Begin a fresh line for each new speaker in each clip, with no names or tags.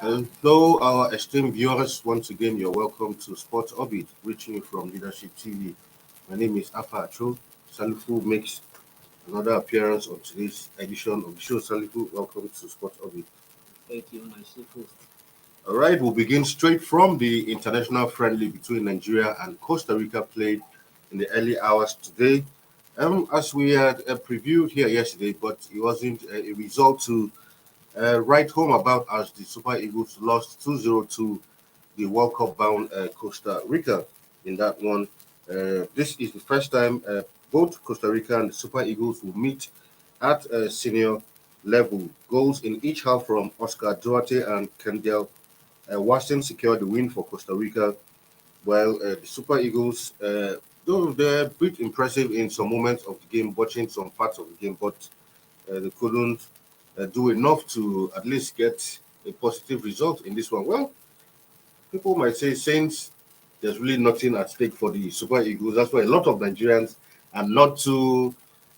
Hello, our esteemed viewers. Once again, you're welcome to Sports Orbit, reaching you from Leadership TV. My name is Afa Acho. Salifu makes another appearance on today's edition of the show. Salifu, welcome to Sports Orbit.
Thank you, my chief host.
All right, we'll begin straight from the international friendly between Nigeria and Costa Rica played in the early hours today. As we had previewed here yesterday, but it wasn't a result to write home about as the Super Eagles lost 2-0 to the World Cup bound Costa Rica in that one. This is the first time both Costa Rica and the Super Eagles will meet at senior level. Goals in each half from Oscar Duarte and Kendall Washington secured the win for Costa Rica, while the Super Eagles, though they're a bit impressive in some moments of the game, watching some parts of the game, but they couldn't do enough to at least get a positive result in this one. Well, people might say since there's really nothing at stake for the Super Eagles, that's why a lot of Nigerians are not too,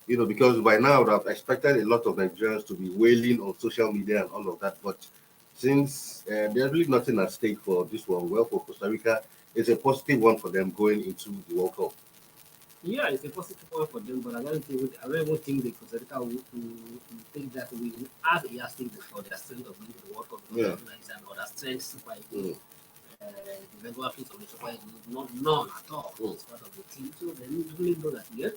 because by now I would have expected a lot of Nigerians to be wailing on social media and all of that. But since there's really nothing at stake for this one, well, for Costa Rica, it's a positive one for them going into the World Cup.
Yeah, it's a positive one for them, but I don't even think the Costa Rica will take that win as a yardstick for their strength of winning the World Cup.
Yeah.
It's another strength Super Eagles.
Mm.
The regular players of the Super Eagles, not none at all. It's part of the team, so they really know that. Yeah,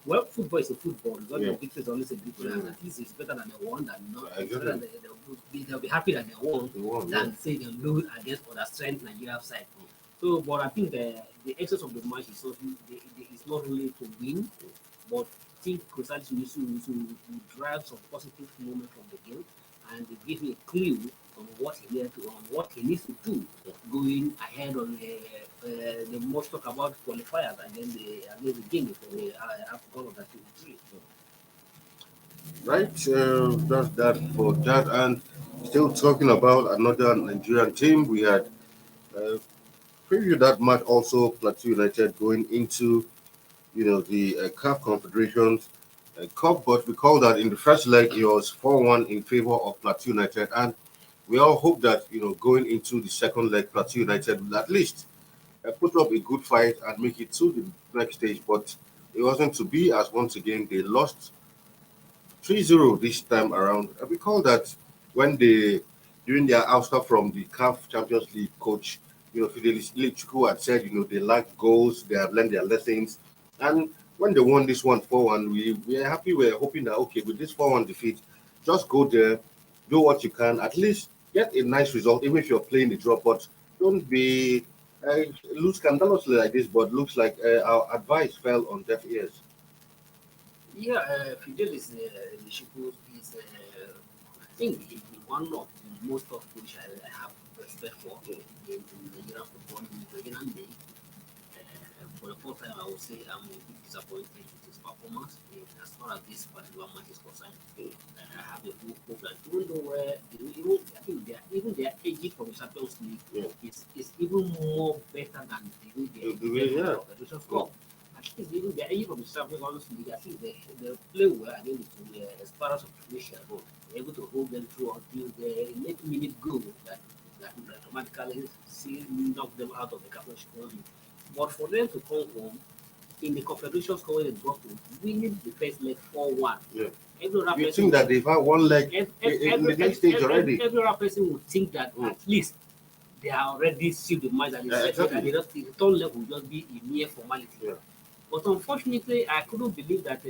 well, football is a football. It's not
Yeah.
a victory is always a victory. And at least it's better than they won than not.
Yeah,
It's better than they'll be happy that they won
They won,
than say they lose against other strength Nigeria side. So, but I think the essence of the match is not really to win, but I think Crusades needs to drive some positive moment from the game, and they give me a clue on what he needs to do going ahead on the most talk about qualifiers and then the game for the African of the 23.
Right, that's that for that. And still talking about another Nigerian team, we had uh, previewed that match also, Plateau United going into the CAF Confederations Cup, but recall that in the first leg it was 4-1 in favor of Plateau United, and we all hope that going into the second leg, Plateau United will at least put up a good fight and make it to the next stage. But it wasn't to be, as once again they lost 3-0 this time around. I recall that when they, during their ouster from the CAF Champions League, coach, Fidelis Ilichuku had said, they lack goals, they have learned their lessons. And when they won this one 4-1, we are happy, we're hoping that, okay, with this 4-1 defeat, just go there, do what you can, at least get a nice result, even if you're playing the draw, but don't be lose scandalously like this, but looks like our advice fell on deaf ears.
Yeah, Fidelis Nishiku is, I think, one of the most of which I have respect for in Nigerian football, in the Nigerian league. For the first time, I would say I'm a bit disappointed with his performance as far as this particular match is concerned. I have a full hope that even though I think even their exit from the Champions League is even more better than the way they exit from the Federation Cup. At least even their exit from the Champions League, I think they play well against the Sparrows of Tunisia. They're able to hold them through until the late minute goal that would automatically knock them out of the Champions League. But for them to come home in the Confederation Cup when they got to winning the first leg 4-1.
Yeah.
Every other
You
person
think that they've had one leg in the next stage already?
every other person would think that at least they are already sealed the match and
Exactly.
the return leg will just be a mere formality.
Yeah.
But unfortunately, I couldn't believe that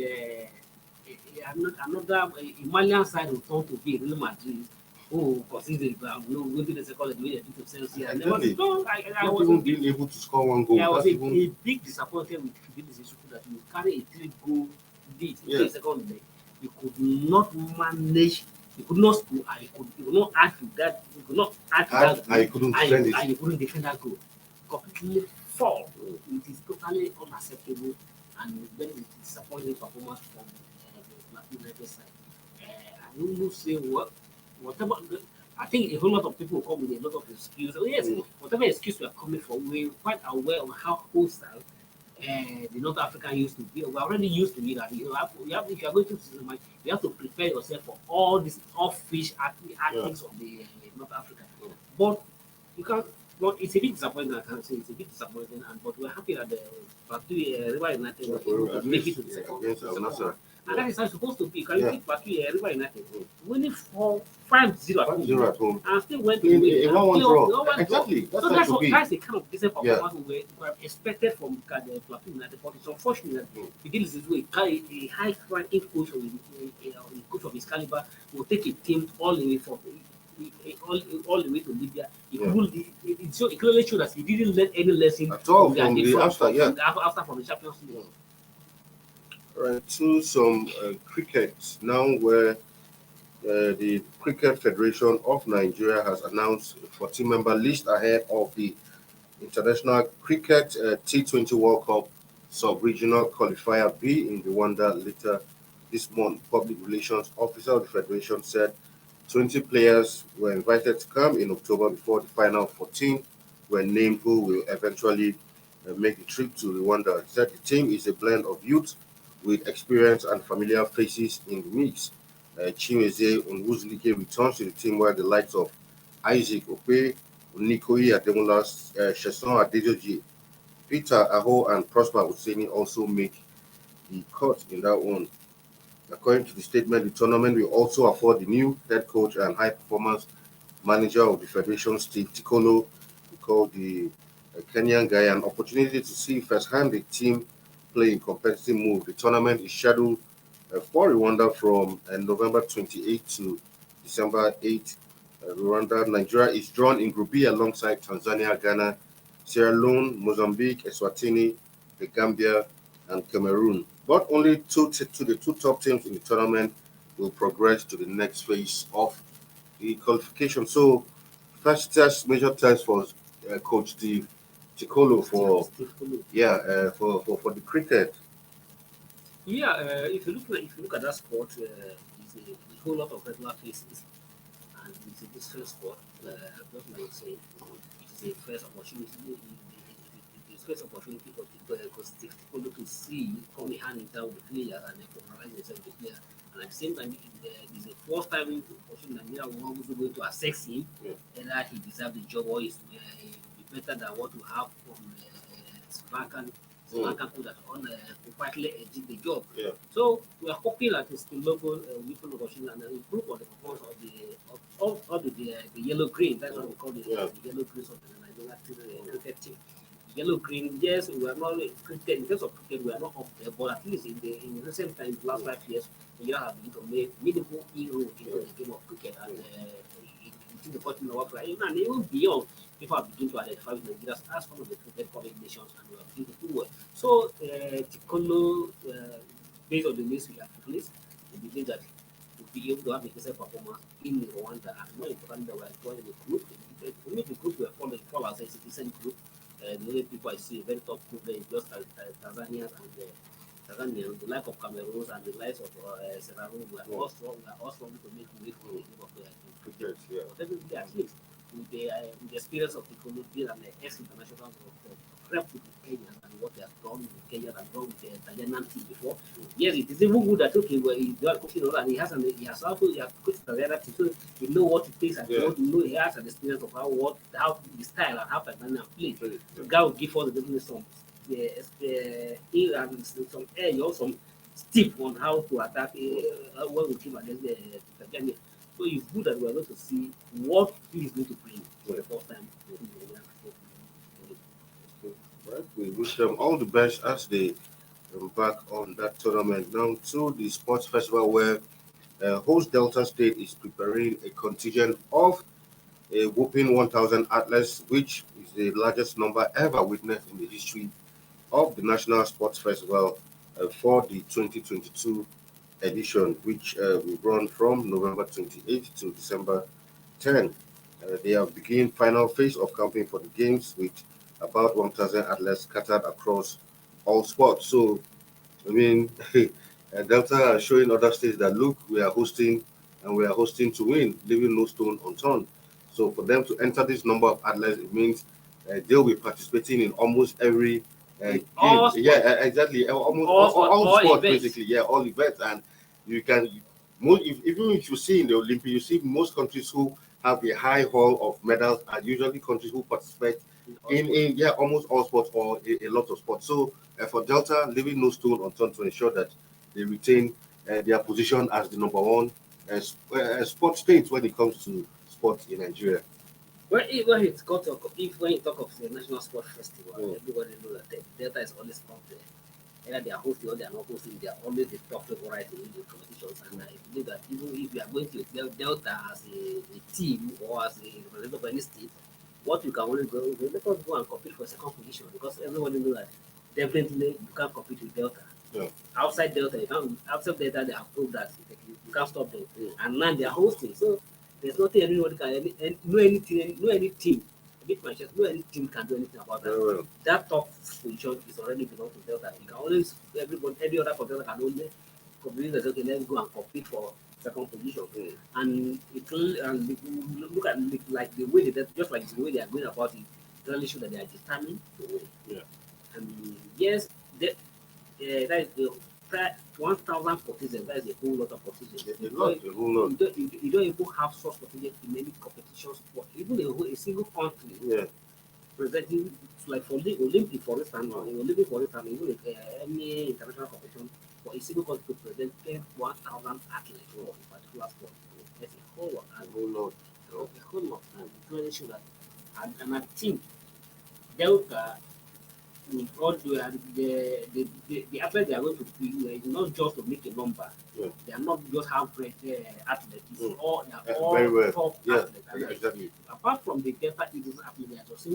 another Malian side will turn to be Real Madrid. Oh, consider going to the second leg, the way they beat themselves here.
Exactly.
I
Not
was
even being able to score one goal.
yeah, I was
That's
a
even
big disappointed with Fidelis Isuku that you carry a three-goal lead in
Yeah.
the second leg. You could not manage, you could not score, and you could not add to that, you could not add to that
I couldn't defend it.
and you couldn't defend that goal. Completely fall. It is totally unacceptable and very disappointing performance from the Plateau United side. I will say whatever. I think a whole lot of people come with a lot of excuses. Oh, yes, whatever excuse we are coming from, we're quite aware of how hostile the North African used to be. We're already used to it. And if you are going to season match, you have to prepare yourself for all these off-fish activities of the North Africa. But you can't. But it's a bit disappointing. I can say it's a bit disappointing, and but we're happy that the Plateau River United were able to
At
make it
least
to the second,
against
to the
Al
second
Nassr.
round. And
Yeah.
that is how it's supposed to be. Can you
Yeah.
see Plateau River United
Mm.
winning 5-0 at home,
5-0 at home.
and still went to
In
win
a
and
1-1
play
draw.
1-1 draw.
Exactly. That's
So
how it should be.
that's the kind of decent
Yeah.
performance we have expected from the Plateau United. But it's unfortunate that
Mm.
the deal is this way. A high-ranking coach of a coach of his caliber will take a team all the way from all the way to Libya. He
Yeah.
couldn't. It clearly showed that he didn't learn any lesson
At all
from the
from the after, yeah.
after from the Champions League.
Right, to some cricket now, where the Cricket Federation of Nigeria has announced a 14-member list ahead of the International Cricket T20 World Cup Sub-Regional Qualifier B in Rwanda later this month. Public Relations Officer of the Federation said 20 players were invited to come in October before the final 14 were named who will eventually make the trip to Rwanda. He said the team is a blend of youth with experience and familiar faces in the mix. Chimezie Onwuzulike returns to the team while the likes of Isaac Okwe, Nikoyi Ademola, Sheson Adejoji, Peter Aho, and Prosper Husseini also make the cut in that one. According to the statement, the tournament will also afford the new head coach and high performance manager of the Federation, Steve Tikolo, called the Kenyan guy, an opportunity to see firsthand the team play in competitive move. The tournament is scheduled for Rwanda from November 28 to December 8. Rwanda, Nigeria is drawn in Group B alongside Tanzania, Ghana, Sierra Leone, Mozambique, Eswatini, the Gambia, and Cameroon. But only the two top teams in the tournament will progress to the next phase of the qualification. So, first test, major test for Coach Steve Chikolo for the cricket.
Yeah, if you look at that sport, it's a whole lot of regular faces, and it's a different sport. Just like you say, it is a first opportunity. It is first opportunity for people to see come hand in hand with the player and familiarize themselves with the player. And at the same time, it is the first time opportunity that Nigeria will also going to assess him,
Yeah.
whether he deserves the job or is be better than what we have from Sri Lankan coach that quietly did the job.
Yeah.
So we are hoping that it's the local weapon opportunity and improve on the performance of the yellow green. That's what we call the yellow greens of the Nigerian cricket team. Yellow green, yes, we are not cricket in terms of cricket, we are not up there, but at least in recent times, last 5 years, we have been to make meaningful inroad into the game of cricket and within the continent of Africa, and even beyond. People have begun to identify with Nigeria as one of the cricket coming nations, and we are beginning to do well. So, Tikolo, based on the news we have released, we believe that we'll be able to have a decent performance in Rwanda, and more importantly, that we are joining the group. We the group we are following, fall as a decent group. The only people I see a very top group there is just Tanzania and Tanzania, the like of Cameroon and the likes of Sierra Leone. We are all strong to make way for the game of cricket.
Yeah.
But definitely, at least with the experience of the Colombian and the ex-internationals of rep with the Kenyans and what they have done with Kenya and done with the Tanzanian team before. Yes, it is even good that okay, well, he's got coaching and he has coached the other team, so he know what it takes and he has an experience of how the style and how Tanzania play. So God will give us definitely some and some air, some tip on how to attack when we came against the Tanzania. So it's good that we are going to see what he is going to bring for the first time.
Right. We wish them all the best as they embark on that tournament. Now to the sports festival where host Delta State is preparing a contingent of a whopping 1,000 athletes, which is the largest number ever witnessed in the history of the National Sports Festival for the 2022 edition, which will run from November 28th to December 10. They have begun final phase of campaign for the games with about 1,000 athletes scattered across all sports. So, I mean, Delta are showing other states that look, we are hosting and we are hosting to win, leaving no stone unturned. So, for them to enter this number of athletes, it means they'll be participating in almost every game.
All sports.
Yeah, exactly. Almost
All
all
sports,
sports,
events.
basically. Yeah, all events, and you can Even if you see in the Olympics, you see most countries who have a high haul of medals are usually countries who participate in yeah, almost all sports or a lot of sports. So for Delta, leaving no stone unturned to ensure that they retain their position as the number one sports state when it comes to sports in Nigeria.
When it's got to, if when you talk of the National Sport Festival,
Mm.
everybody knows that the Delta is always up there. Either they are hosting or they are not hosting, they are always the top favorite in the competitions. And I believe that even if you are going to Delta as a team or as a representative of any state, what you can only go, let us go and compete for second position because everybody knows that definitely you can't compete with Delta.
Yeah.
Outside Delta, you can't. Outside Delta, they have proved that you can't stop them. And now they are hosting, so there's nothing anybody can no any team. Beat my chest, no any team can do anything about that.
Very well.
That top position is already belong to Delta. You can always everybody any other for Delta can only compete that okay, let's go and compete for second position. And look at like the way that just like the way they are going about it, clearly show that they are determined to win.
Yeah.
And yes, that is the 1,000 participants. That is a whole lot of participants.
A whole lot.
You don't even have such participants in many competitions, but even a single country
Yeah.
presenting, like for the Olympic, for instance, or in Olympic, for instance, even if, any international competition, for a single country to present 1,000 athletes for a particular sport, that's a whole lot.
A whole lot.
A whole lot. And it really shows that. And I think Delta with all the athletes they are going to be is not just to make a number.
Yeah.
They are not just have great athletes. It's all they are all
Very well.
top
Yeah.
athletes. And
Exactly.
apart from the Delta Eagles athletes, there are so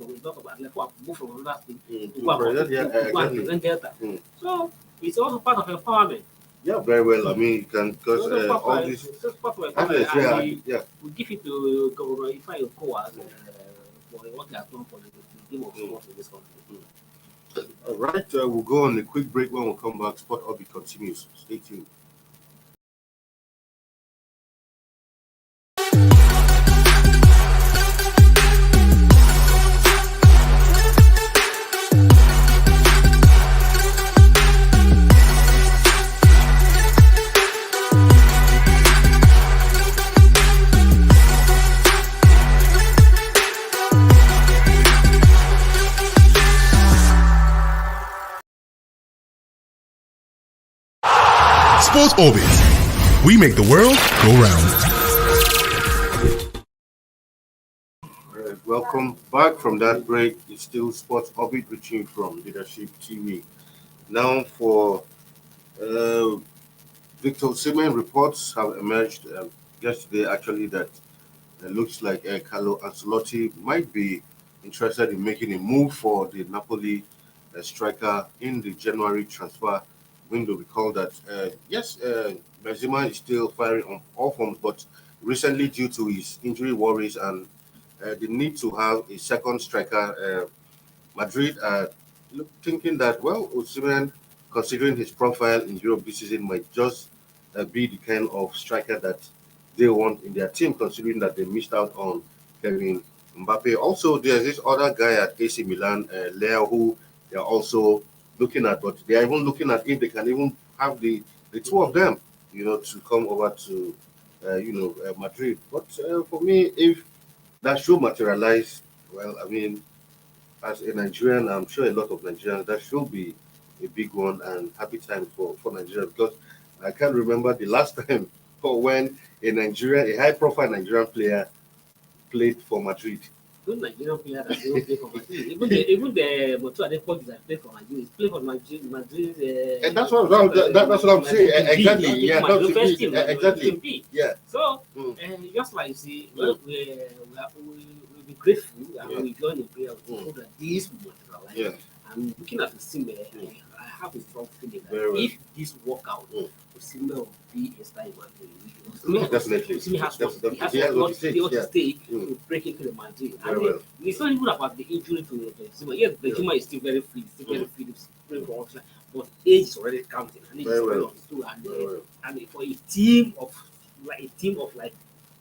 a lot of athletes who have moved from another state
To
who are
present, yeah,
to go and
exactly.
present Delta.
Mm.
So it's also part of empowerment.
Yeah, very well. I mean, you can because
It's also
all
part
these
it's also part of
athletes,
empowerment. And
yeah.
we give it to Governor Ifeanyi Okowa for what they have done for the game of sports in this country.
All right, we'll go on a quick break. When we come back, Sport Orbit continues. Stay tuned.
Sports Orbit. We make the world go round.
Welcome back from that break. It's still Sports Orbit reaching from Leadership TV. Now for Victor Osimhen, reports have emerged yesterday actually that it looks like Carlo Ancelotti might be interested in making a move for the Napoli striker in the January transfer window. Recall that yes, Benzema is still firing on all forms, but recently due to his injury worries and the need to have a second striker, Madrid are thinking that well, Osimhen, considering his profile in Europe this season, might just be the kind of striker that they want in their team, considering that they missed out on Kevin Mbappe. Also, there's this other guy at AC Milan, Leo, who they are also looking at, but they are even looking at if they can even have the two of them, to come over to, Madrid. But for me, if that should materialize, well, I mean, as a Nigerian, I'm sure a lot of Nigerians, that should be a big one and happy time for Nigeria because I can't remember the last time or when a high profile Nigerian player played for Madrid.
Good Nigerian player that don't play for Madrid. Even the Motu Adepoju that play for Madrid, play for Madrid.
And that's what I'm saying. Exactly. Yeah.
First team,
Exactly.
Team B.
Yeah.
So, just like you see, we'll be grateful and we join the prayer to hope that this will materialize.
Yeah.
And looking at the team, I have a strong feeling that
Very well.
if this work out, Osimhen will be a star in Madrid.
Definitely.
Osimhen has
Definitely.
what
He has what it takes,
to stake to break into the Madrid.
Very
And
well.
it's not even about the injury to Benzema. Yes, Benzema is still very fit, he's playing for Austria, but age is already counting. And age is
Very
already
well.
understood.
Very well.
And for a team of like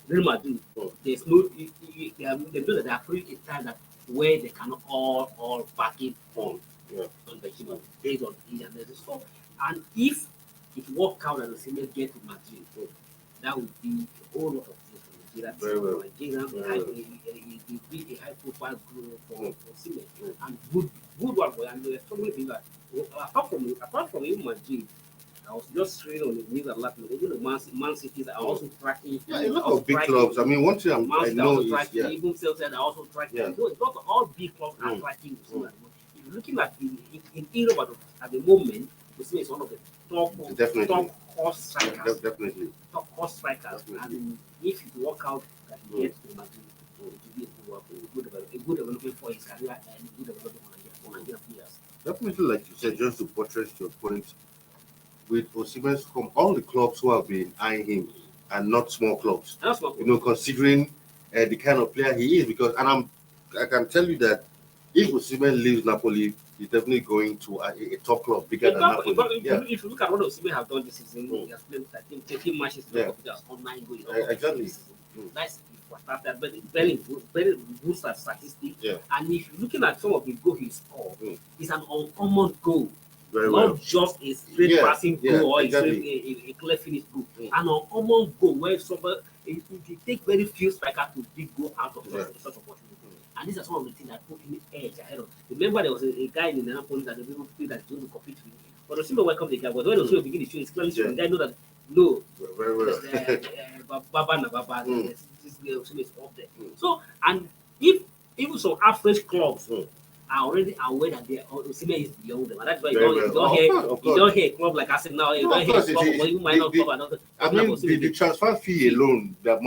Real Madrid, there's no they know that they are putting a time that where they cannot all back it on Benzema based on age and so. And if it worked out and Osimhen get to Madrid, that would be a whole lot of things for Nigeria.
Very well.
Nigeria,
Very well.
it be a high profile group for
Mm.
Osimhen, and good one for, and strongly think that apart from even Madrid, I was just reading on the news a lot. Even the Man Cities are also tracking.
Yeah, a lot
also
of big
tracking.
clubs. I mean, one thing
Man
I
City are
know
also
is,
tracking.
yeah,
Even Chelsea are also tracking.
Yeah.
So it's not all big clubs are
Mm.
tracking.
Mm.
If you're looking at in Europe at the moment, Osimhen is one of the
Definitely.
top cost strikers.
Definitely.
Top cost strikers.
Definitely.
And if it work out that he
Mm.
gets to Madrid, it will be a good development for his career and a good development for Nigerian players.
Definitely, like you said, just to buttress your point, with Osimhen's from all the clubs who have been eyeing him, and not small clubs.
That's what
You know, considering the kind of player he is, because I can tell you that if Osimhen leaves Napoli, he's definitely going to a top club bigger than Napoli.
If you look at what Osimhen have done this season, he has played, I think, 13 matches.
Yeah.
He has scored 9 goals.
Exactly.
This season. That's for started, but very good statistics.
Yeah.
And if you're looking at some of the goals he scored, it's an uncommon goal.
Very
Not
well.
just a straight
Yeah,
passing
yeah,
goal or
exactly.
a clear finish goal. An uncommon goal where somebody it take very few strikers to big goal out of such opportunity. And these are some of the things that put him edge ahead of. Remember, there was a guy in the Napoli that the people feel that he's going to compete with. But Osimhen welcome the guy. But when Osimhen begin to show, it's clearly showing. The guy know that no,
Very well.
Baba, this guy Osimhen is up there. So, and if even some average clubs are already aware that Osimhen is beyond them, and that's why you don't hear a club like Arsenal, you don't hear a club or even minor club.
I mean, the transfer fee alone that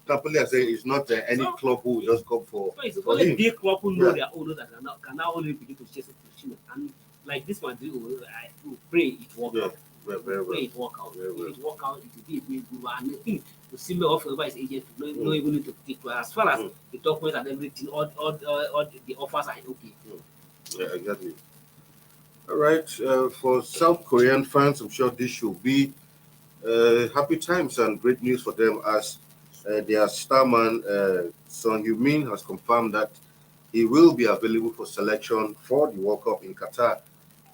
Napoli has said is not any club who will just come for.
So it's only big club who know
Yeah.
their owners that can now only begin to chase Osimhen. And like this one, I pray it work out.
Very well.
Pray it work out.
Very well.
If it work out, it will be a big good one. And I think Osimhen offer his agent no even need to take to as far as the documents and everything, all the offers are okay.
Yeah, exactly. All right. For South Korean fans, I'm sure this should be happy times and great news for them, as their starman Son Heung-min has confirmed that he will be available for selection for the World Cup in Qatar.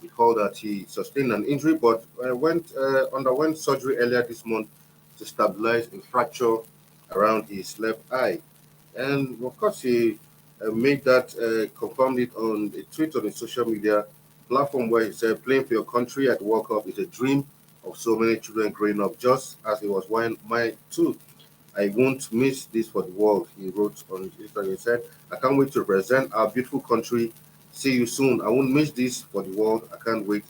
Recall that he sustained an injury, but underwent surgery earlier this month to stabilize a fracture around his left eye. And of course, he confirmed it on a tweet on his social media platform, where he said, "Playing for your country at the World Cup is a dream of so many children growing up, just as it was mine too. I won't miss this for the world," he wrote on Instagram. He said, "I can't wait to represent our beautiful country. See you soon. I won't miss this for the world. I can't wait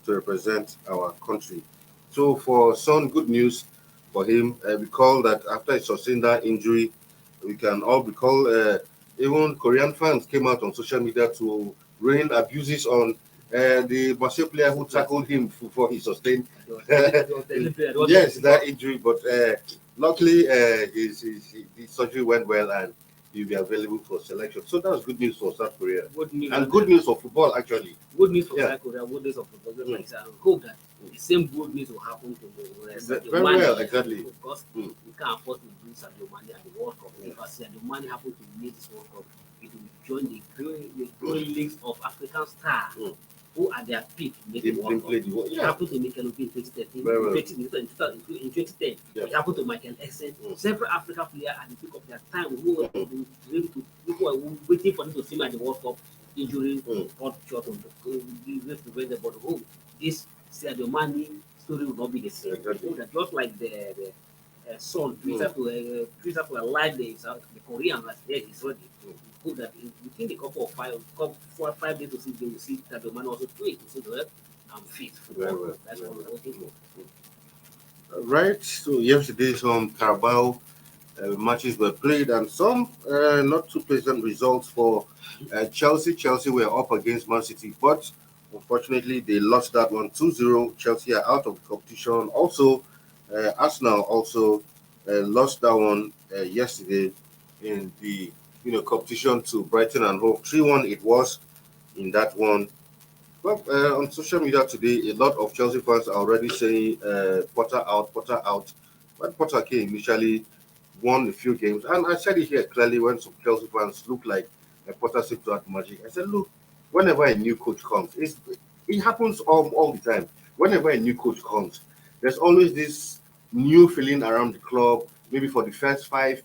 to represent our country." So for Son, good news for him. Recall that after he sustained that injury, we can all recall even Korean fans came out on social media to rain abuses on the Marseille player who tackled him before he sustained yes, that injury. But luckily, the surgery went well and he'll be available for selection. So that's good news for South Korea.
Good news.
And good news for football, actually.
Good news for South Korea, good news for football. Like I hope that the same good news will happen to the
Very well, exactly.
Because we can't afford to lose Sadio Mane at the World Cup. Because Sadio Mane happens to make this World Cup, it will join the growing leagues of African stars who at their peak make the World Cup. It happened to Mikel Obi in 2013, in 2010. It happened to Michael Essien. Several African players at the peak of their time who were waiting for them to see at the World Cup. Injury got short on the but this Sadio Mane story will not be the same.
Exactly.
Just like the son, Twitter to alive the Korean that is ready. Hope that within the couple of 5 days to 6 days, we see Sadio Mane also tweet to say that I'm fit for the World Cup. That's what we're looking for.
Right. So yesterday, some Carabao matches were played, and some not too pleasant results for Chelsea. Chelsea were up against Man City, but unfortunately they lost that one 2-0. Chelsea are out of the competition. Also, Arsenal also lost that one yesterday in the competition to Brighton and Hove. 3-1 it was in that one. Well, on social media today, a lot of Chelsea fans are already saying Potter out, Potter out. When Potter came, initially won a few games, and I said it here clearly when some Chelsea fans look like Potter seemed to have magic. I said, look, whenever a new coach comes, it happens all the time. Whenever a new coach comes, there's always this new feeling around the club. Maybe for the first 4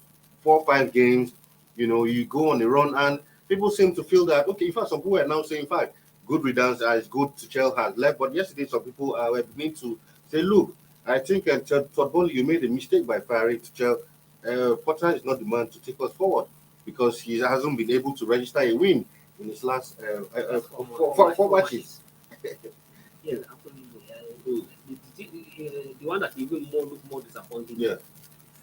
or 5 games, you go on a run, and people seem to feel that okay. In fact, some people are now saying, "In fact, good riddance. It's good to Chelsea has left." But yesterday, some people were beginning to say, "Look, I think Todd Bowley, you made a mistake by firing Tuchel. Potter is not the man to take us forward because he hasn't been able to register a win in his last four matches."
Yes, absolutely. The one that even more look more disappointing.
Yeah.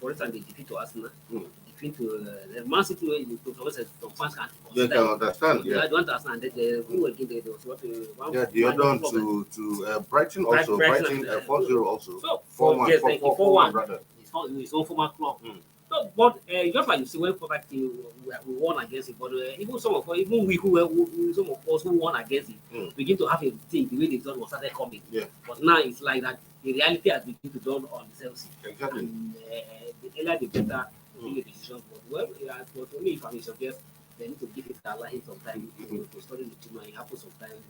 For instance, the defeat to Arsenal,
Mm.
defeat to the Man City, where the process from fans can
You can understand.
So
Yeah.
the one to Arsenal, and then the who again there was what one.
Yeah, the other one to Brighton also. Brighton 4-0 also.
So
4-1.
yes, thank you.
4-1 rather.
His own former club.
Mm.
So, but just like you see, when property we won against it, but even some of us, even we some of us who won against it, begin to have a think the way the result was started coming.
Yeah.
But now it's like that the reality has begun to dawn on the Chelsea.
Exactly.
And the earlier the better the decision. But well, but for me, if I may suggest, they need to give it a hit some time to study the team, and it happens sometimes.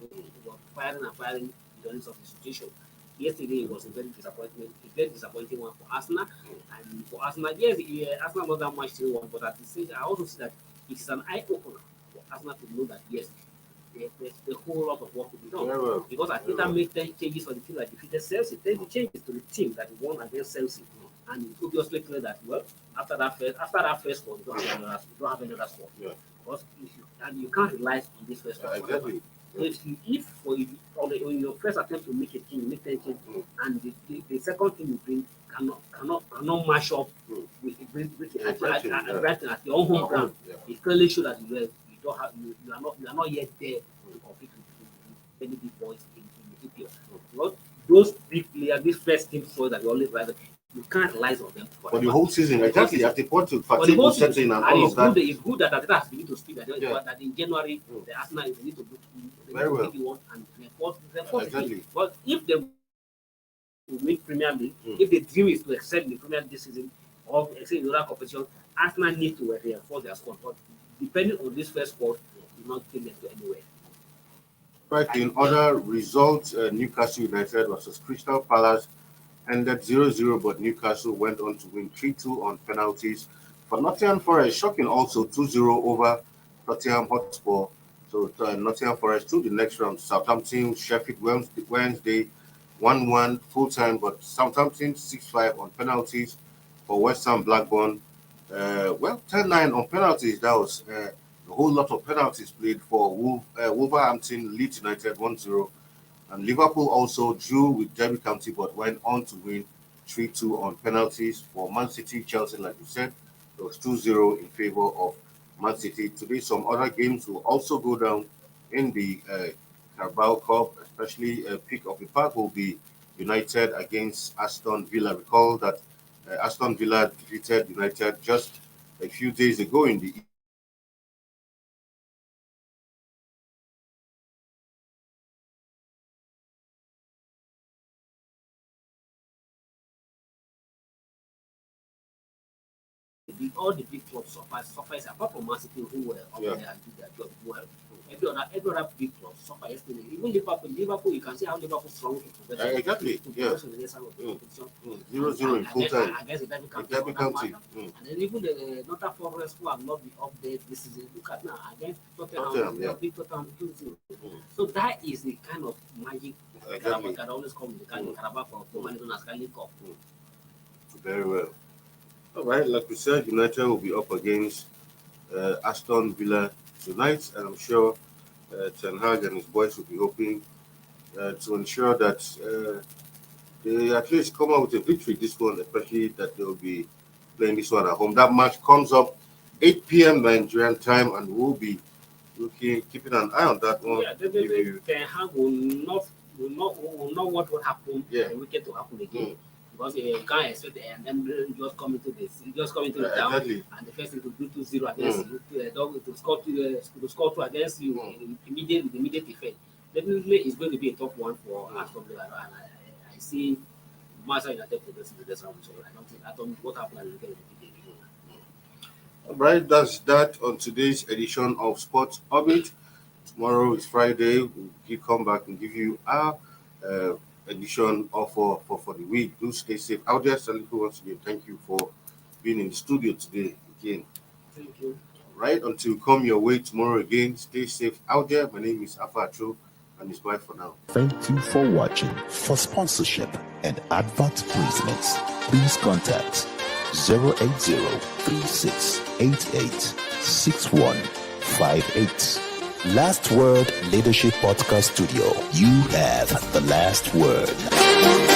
But firing and firing during some situation. Yesterday it was a very disappointing one for Arsenal. And for Arsenal, yes, Arsenal not that much still won, but at the same time, I also see that it is an eye opener for Arsenal to know that yes, there's a whole lot of work to be done.
Well.
Because Arteta made 10 changes for the team that defeated Chelsea, 10 changes to the team that won against Chelsea. And it's obviously clear that well, after that first one, you don't have any other squad.
Yeah.
Because you can't rely on this first one.
Exactly.
If on your first attempt to make a team, you make 10 changes, and the second team you bring cannot match up with Brighton at your own home ground, it clearly shows that you are not yet there to compete with any big boys in the EPL. Well, those big players, these first team players that you always rise, you can't rely on them
for the whole season. Exactly, at the point to fatigue will set in and all of that.
It's good that Arteta has begun to speak that in January the Arsenal is need to do
very well.
And reinforce
exactly.
But if they will win Premier League, if the dream is to excel in the Premier League this season or excel in other competition, Arsenal need to reinforce their squad. But depending on this first squad, will not take them to anywhere.
Right, in other results, Newcastle United versus Crystal Palace ended 0-0, but Newcastle went on to win 3-2 on penalties. For Nottingham Forest, shocking also 2-0 over Tottenham Hotspur. So Nottingham Forest to the next round. Southampton, Sheffield Wednesday 1-1 full time, but Southampton 6-5 on penalties. For West Ham Blackburn, 10-9 on penalties. That was a whole lot of penalties played for Wolverhampton. Leeds United 1-0. And Liverpool also drew with Derby County, but went on to win 3-2 on penalties. For Man City, Chelsea, like you said, it was 2-0 in favor of Man City. Today, some other games will also go down in the Carabao Cup, especially pick of the pack will be United against Aston Villa. Recall that Aston Villa defeated United just a few days ago in the
all the big clubs suffer apart from Man City who were up there and did their job well. Every other big club suffer yesterday. Even Liverpool, you can see how Liverpool struggled to progress.
exactly.
In the
0-0 in full time
against the
Derby County.
And then even the Nottingham Forest who have not been up there this season. Look at now against Tottenham, Tottenham 2-0. So that is the kind of magic that can always come in the kind of Carabao for known as Carling Cup.
Very well. All right, like we said, United will be up against Aston Villa tonight, and I'm sure Ten Hag and his boys will be hoping to ensure that they at least come out with a victory this one, especially that they will be playing this one at home. That match comes up 8 p.m. Nigerian time, and we'll be keeping an eye on that one.
Yeah, definitely. Ten Hag will not want what happened the weekend to happen again. Because you can't expect and then just come into the town,
exactly.
And the first thing to do 2-0 against you, to score two against you immediate effect. Definitely, it's going to be a tough one for Aston Villa, and I see Manchester United progressing to this round. So I don't what happened at the
All right, that's that on today's edition of Sports Orbit. Tomorrow is Friday. We'll come back and give you our edition of for the week. Do stay safe out there. Salifu, once again, thank you for being in the studio today again.
Thank you.
Right, until we come your way tomorrow again, stay safe out there. My name is Afacho, and it's bye for now.
Thank you for watching. For sponsorship and advert placements, please contact 080-3688-6158. Last Word Leadership Podcast Studio. You have the last word.